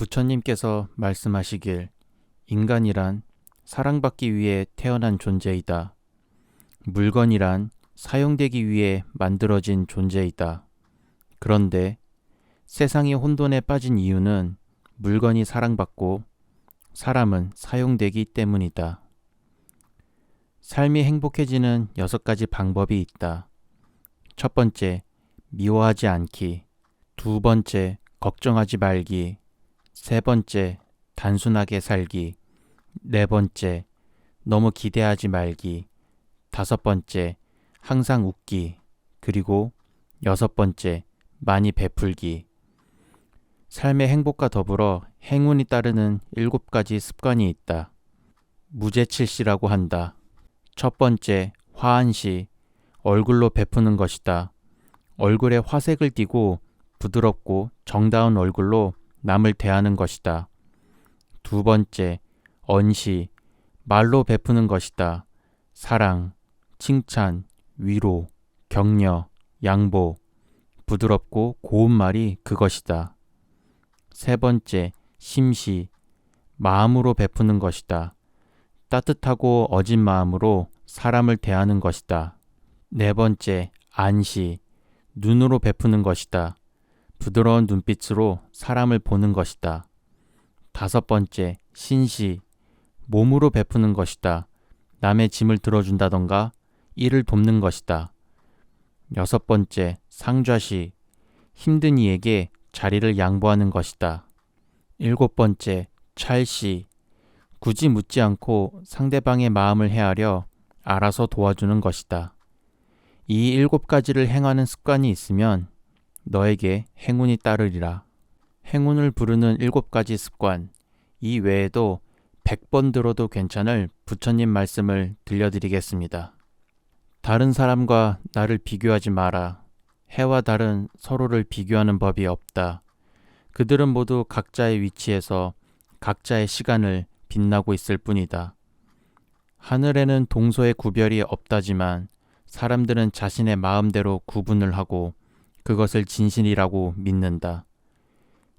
부처님께서 말씀하시길 인간이란 사랑받기 위해 태어난 존재이다. 물건이란 사용되기 위해 만들어진 존재이다. 그런데 세상이 혼돈에 빠진 이유는 물건이 사랑받고 사람은 사용되기 때문이다. 삶이 행복해지는 6가지 방법이 있다. 첫 번째, 미워하지 않기. 두 번째, 걱정하지 말기. 세 번째, 단순하게 살기. 네 번째, 너무 기대하지 말기. 다섯 번째, 항상 웃기. 그리고 여섯 번째, 많이 베풀기. 삶의 행복과 더불어 행운이 따르는 7가지 습관이 있다. 무제칠시라고 한다. 첫 번째, 화한시. 얼굴로 베푸는 것이다. 얼굴에 화색을 띠고 부드럽고 정다운 얼굴로 남을 대하는 것이다. 두 번째, 언시. 말로 베푸는 것이다. 사랑, 칭찬, 위로, 격려, 양보. 부드럽고 고운 말이 그것이다. 세 번째, 심시. 마음으로 베푸는 것이다. 따뜻하고 어진 마음으로 사람을 대하는 것이다. 네 번째, 안시. 눈으로 베푸는 것이다. 부드러운 눈빛으로 사람을 보는 것이다. 다섯 번째, 신시. 몸으로 베푸는 것이다. 남의 짐을 들어준다던가 일을 돕는 것이다. 여섯 번째, 상좌시. 힘든 이에게 자리를 양보하는 것이다. 일곱 번째, 찰시. 굳이 묻지 않고 상대방의 마음을 헤아려 알아서 도와주는 것이다. 이 7가지를 행하는 습관이 있으면 너에게 행운이 따르리라. 행운을 부르는 7가지 습관, 이 외에도 100번 들어도 괜찮을 부처님 말씀을 들려드리겠습니다. 다른 사람과 나를 비교하지 마라. 해와 달은 서로를 비교하는 법이 없다. 그들은 모두 각자의 위치에서 각자의 시간을 빛나고 있을 뿐이다. 하늘에는 동서의 구별이 없다지만 사람들은 자신의 마음대로 구분을 하고 그것을 진실이라고 믿는다.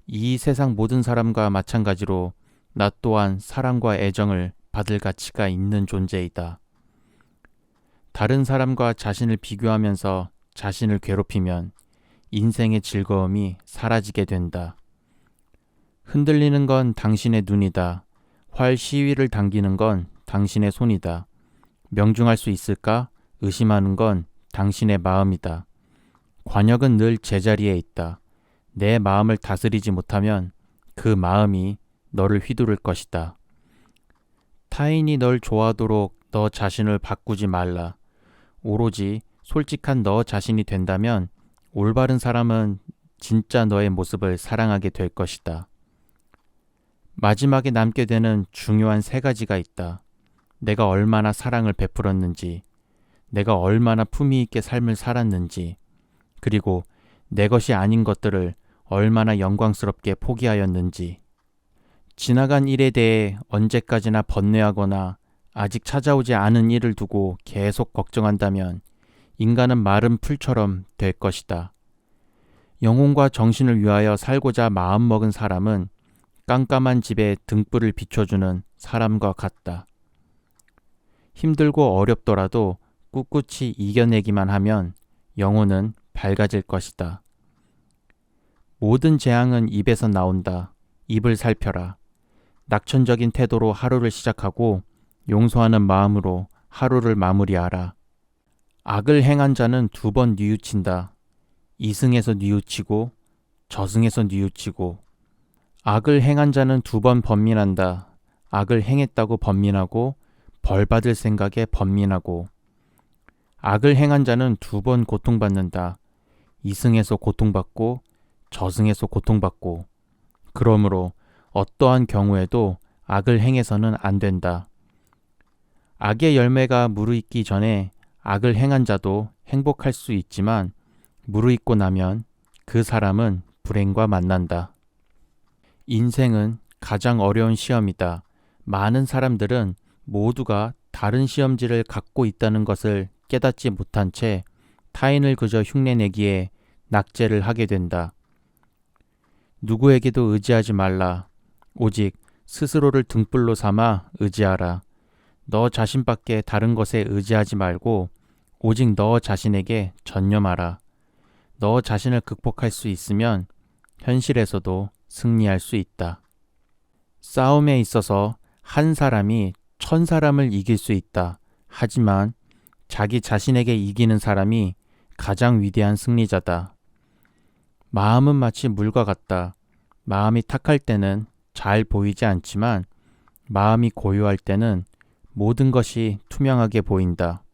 이 세상 모든 사람과 마찬가지로 나 또한 사랑과 애정을 받을 가치가 있는 존재이다. 다른 사람과 자신을 비교하면서 자신을 괴롭히면 인생의 즐거움이 사라지게 된다. 흔들리는 건 당신의 눈이다. 활 시위를 당기는 건 당신의 손이다. 명중할 수 있을까? 의심하는 건 당신의 마음이다. 관역은 늘 제자리에 있다. 내 마음을 다스리지 못하면 그 마음이 너를 휘두를 것이다. 타인이 널 좋아하도록 너 자신을 바꾸지 말라. 오로지 솔직한 너 자신이 된다면 올바른 사람은 진짜 너의 모습을 사랑하게 될 것이다. 마지막에 남게 되는 중요한 3가지가 있다. 내가 얼마나 사랑을 베풀었는지, 내가 얼마나 품위 있게 삶을 살았는지, 그리고 내 것이 아닌 것들을 얼마나 영광스럽게 포기하였는지. 지나간 일에 대해 언제까지나 번뇌하거나 아직 찾아오지 않은 일을 두고 계속 걱정한다면 인간은 마른 풀처럼 될 것이다. 영혼과 정신을 위하여 살고자 마음먹은 사람은 깜깜한 집에 등불을 비춰주는 사람과 같다. 힘들고 어렵더라도 꿋꿋이 이겨내기만 하면 영혼은 밝아질 것이다. 모든 재앙은 입에서 나온다. 입을 살펴라. 낙천적인 태도로 하루를 시작하고 용서하는 마음으로 하루를 마무리하라. 악을 행한 자는 2번 뉘우친다. 이승에서 뉘우치고 저승에서 뉘우치고. 악을 행한 자는 2번 번민한다. 악을 행했다고 번민하고 벌 받을 생각에 번민하고. 악을 행한 자는 2번 고통받는다. 이승에서 고통받고 저승에서 고통받고. 그러므로 어떠한 경우에도 악을 행해서는 안 된다. 악의 열매가 무르익기 전에 악을 행한 자도 행복할 수 있지만 무르익고 나면 그 사람은 불행과 만난다. 인생은 가장 어려운 시험이다. 많은 사람들은 모두가 다른 시험지를 갖고 있다는 것을 깨닫지 못한 채 타인을 그저 흉내내기에 낙제를 하게 된다. 누구에게도 의지하지 말라. 오직 스스로를 등불로 삼아 의지하라. 너 자신밖에 다른 것에 의지하지 말고 오직 너 자신에게 전념하라. 너 자신을 극복할 수 있으면 현실에서도 승리할 수 있다. 싸움에 있어서 한 사람이 1000사람을 이길 수 있다. 하지만 자기 자신에게 이기는 사람이 가장 위대한 승리자다. 마음은 마치 물과 같다. 마음이 탁할 때는 잘 보이지 않지만 마음이 고요할 때는 모든 것이 투명하게 보인다.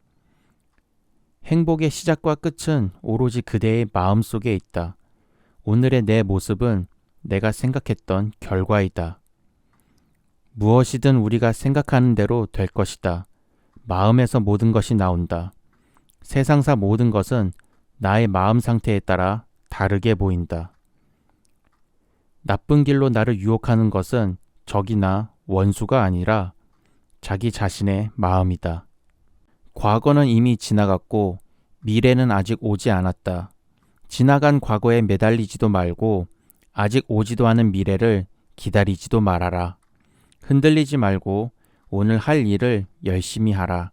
행복의 시작과 끝은 오로지 그대의 마음 속에 있다. 오늘의 내 모습은 내가 생각했던 결과이다. 무엇이든 우리가 생각하는 대로 될 것이다. 마음에서 모든 것이 나온다. 세상사 모든 것은 나의 마음 상태에 따라 다르게 보인다. 나쁜 길로 나를 유혹하는 것은 적이나 원수가 아니라 자기 자신의 마음이다. 과거는 이미 지나갔고 미래는 아직 오지 않았다. 지나간 과거에 매달리지도 말고 아직 오지도 않은 미래를 기다리지도 말아라. 흔들리지 말고 오늘 할 일을 열심히 하라.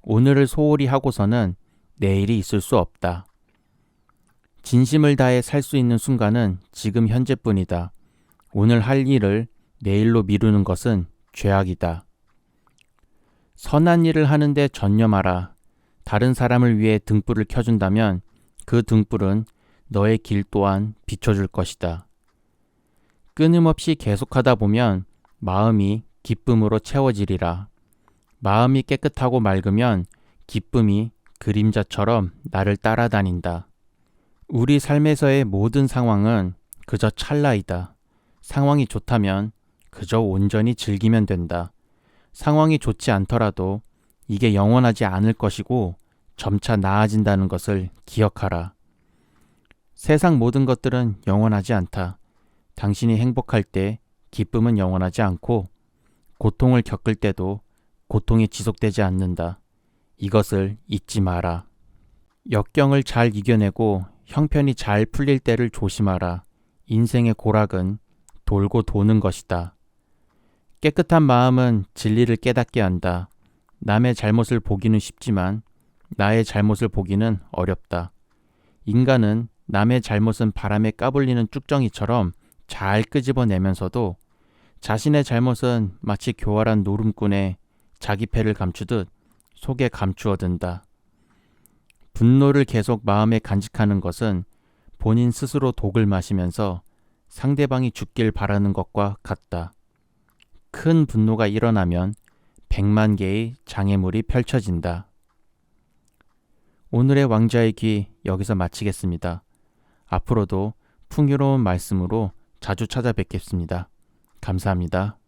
오늘을 소홀히 하고서는 내일이 있을 수 없다. 진심을 다해 살 수 있는 순간은 지금 현재뿐이다. 오늘 할 일을 내일로 미루는 것은 죄악이다. 선한 일을 하는데 전념하라. 다른 사람을 위해 등불을 켜준다면 그 등불은 너의 길 또한 비춰줄 것이다. 끊임없이 계속하다 보면 마음이 기쁨으로 채워지리라. 마음이 깨끗하고 맑으면 기쁨이 그림자처럼 나를 따라다닌다. 우리 삶에서의 모든 상황은 그저 찰나이다. 상황이 좋다면 그저 온전히 즐기면 된다. 상황이 좋지 않더라도 이게 영원하지 않을 것이고 점차 나아진다는 것을 기억하라. 세상 모든 것들은 영원하지 않다. 당신이 행복할 때 기쁨은 영원하지 않고 고통을 겪을 때도 고통이 지속되지 않는다. 이것을 잊지 마라. 역경을 잘 이겨내고 형편이 잘 풀릴 때를 조심하라. 인생의 고락은 돌고 도는 것이다. 깨끗한 마음은 진리를 깨닫게 한다. 남의 잘못을 보기는 쉽지만 나의 잘못을 보기는 어렵다. 인간은 남의 잘못은 바람에 까불리는 쭉정이처럼 잘 끄집어내면서도 자신의 잘못은 마치 교활한 노름꾼의 자기 패를 감추듯 속에 감추어둔다. 분노를 계속 마음에 간직하는 것은 본인 스스로 독을 마시면서 상대방이 죽길 바라는 것과 같다. 큰 분노가 일어나면 100만 개의 장애물이 펼쳐진다. 오늘의 왕자의 귀 여기서 마치겠습니다. 앞으로도 풍요로운 말씀으로 자주 찾아뵙겠습니다. 감사합니다.